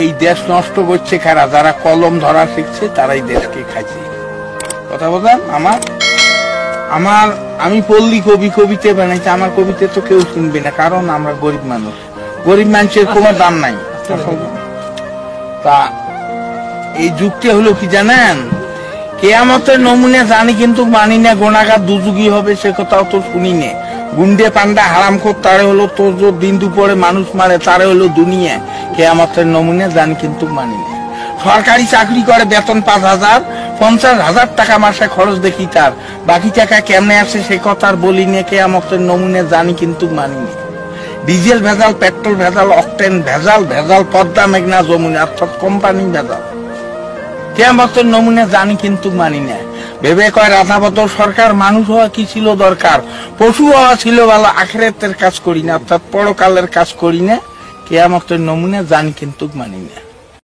এই দেশ নষ্ট করছে কারা? যারা কলম ধরা শিখছে তারাই দেশকে খাইছে। কথা বলেন আমি পল্লী কবি, কবিতা বানাইছি, আমার কবিতা তো কেউ শুনবে না, কারণ আমরা গরিব মানুষ, গরিব মানুষের কোনো দাম নাই। তা এই যুগটা হলো কি জানেন, কেয়ামতের নমুনা জানি কিন্তু মানি না, গোনাগার দুযুগী হবে সে কথাও তো শুনি না। গুন্ডে পান্ডা হারামখোর তারে হলো তোর দিন দুপুরে মানুষ মারে তারে হলো দুনিয়া। কেয়ামতের নমুনা জানি কিন্তু মানি না। সরকারি চাকরি করে, বেতন 5,000, 50,000 টাকা মাসে খরচ দেখি তার, বাকি টাকা কেমনে আসে সে কথা আর বলি না। কেয়ামতের নমুনা জানি কিন্তু মানি না। ডিজেল ভেজাল, পেট্রোল ভেজাল, অকটেন ভেজাল, পদ্মা মেঘনা যমুনা অর্থাৎ কোম্পানি ভেজাল। কেয়ামতের নমুনা জানি কিন্তু মানি না। ভেবে কয় রাধাবদর সরকার, মানুষ হওয়া কি ছিল দরকার, পশু হওয়া ছিল ভালো, আখিরাতের কাজ করি না অর্থাৎ পরকালের কাজ করি না। কেয়ামতের নমুনা জানি কিন্তু মানি না।